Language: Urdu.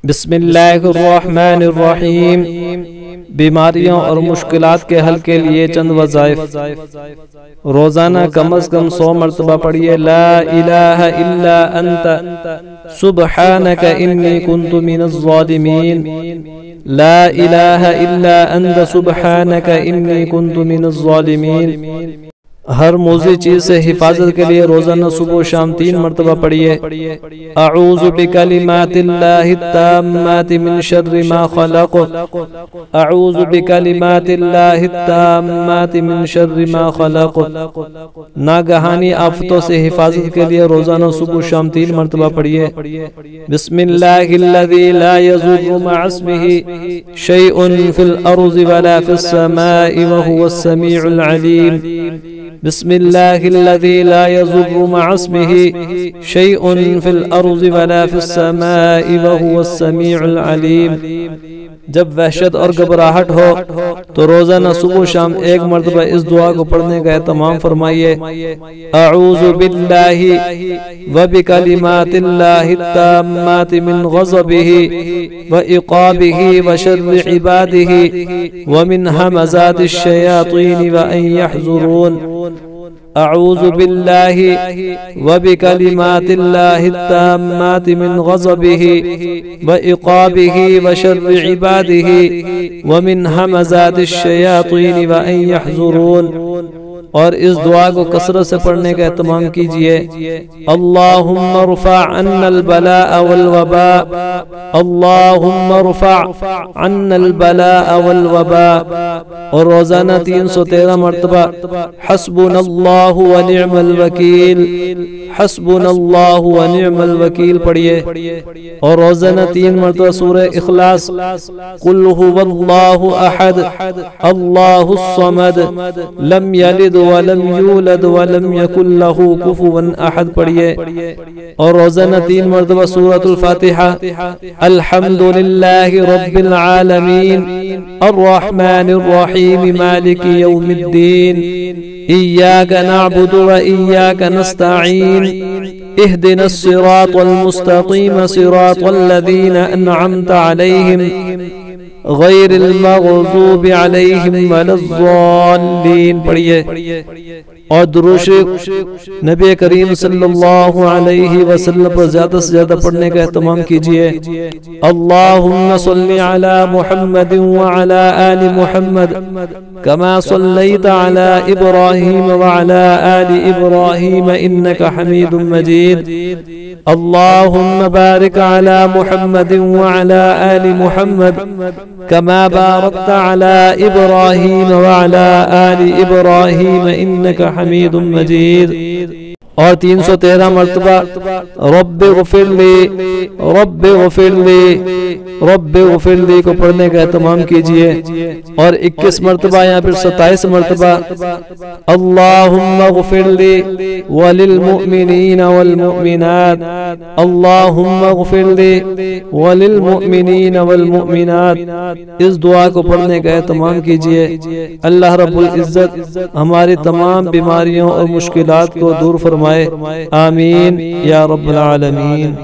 بسم اللہ الرحمن الرحیم۔ بیماریوں اور مشکلات کے حل کے لیے چند وظائف۔ روزانہ کم از کم 100 مرتبہ پڑھیے لا الہ الا انت سبحانک انی کنت من الظالمین، لا الہ الا انت سبحانک انی کنت من الظالمین۔ ہر موذی چیز سے حفاظت کے لیے روزانہ صبح و شام 3 مرتبہ پڑھیے اعوذ بکلمات اللہ التامات من شر ما خلق، اعوذ بکلمات اللہ التامات من شر ما خلق۔ ناگہانی آفتوں سے حفاظت کے لیے روزانہ صبح و شام 3 مرتبہ پڑھیے بسم اللہ الذی لا یضر مع اسمہ شیء فی الارض ولا فی السماء وهو السمیع العلیم، بسم اللہ الذی لا یضر مع اسمہ شیء فی الارض ولا فی السماء وهو السمیع العلیم۔ جب وحشت اور گھبراہٹ ہو تو روزانہ صبح و شام 1 مرتبہ اس دعا کو پڑھنے کا اہتمام فرمائیے اعوذ باللہ وبکلمات اللہ التامات من غضبہ وعقابہ وشر عبادہ ومن ہمزات الشیاطین وان یحضرون، اعوذ باللہ وبکلمات اللہ التامات من غضبہ وعقابہ وشر عبادہ ومن ہمزات الشیاطین وان یحضرون۔ اور اس دعا کو کثرت سے پڑھنے کا اہتمام کیجئے اللہم ارفع عنا البلاء والوباء، اللہم ارفع عنا البلاء والوباء۔ اور روزانہ 313 مرتبہ حسبنا اللہ ونعم الوکیل، حسبنا اللہ ونعم الوکیل پڑھیے۔ اور روزانہ 3 مرتبہ سورہ اخلاص قل هو اللہ احد اللہ الصمد لم یلد ولم یولد ولم یکن له کفوا احد پڑھیے۔ اور روزانہ 3 مرتبہ سورۃ الفاتحہ الحمد للہ رب العالمین الرحمن الرحیم مالک یوم الدین ایاک نعبد و ایاک نستعین اہدنا الصراط المستقیم صراط الذین انعمت علیہم غیر المغضوب علیہم ولا الضالین پڑھیے۔ اور درود شریف نبی کریم صلی اللہ علیہ وسلم پر زیادہ سے زیادہ پڑھنے کا اہتمام کیجئے اللہم صلی علی محمد وعلی آل محمد کما صلیت علی ابراہیم وعلی آل ابراہیم انک حمید مجید، اللہم بارک علی محمد وعلی آل محمد کما بارکت علی ابراہیم وعلی آل ابراہیم انک حمید مجید۔ اور 313 مرتبہ رب اغفر لی رب اغفر لی رب اغفر لی کو پڑھنے کا اہتمام کیجئے۔ اور 21 مرتبہ یا پھر 27 مرتبہ اللہم اغفر لی وللمؤمنین والمؤمنات، اللہم اغفر لی وللمؤمنین والمؤمنات۔ اس دعا کو پڑھنے کا اہتمام کیجئے۔ اللہ رب العزت ہماری تمام بیماریوں اور مشکلات کو دور فرمائے، آمین یا رب العالمین۔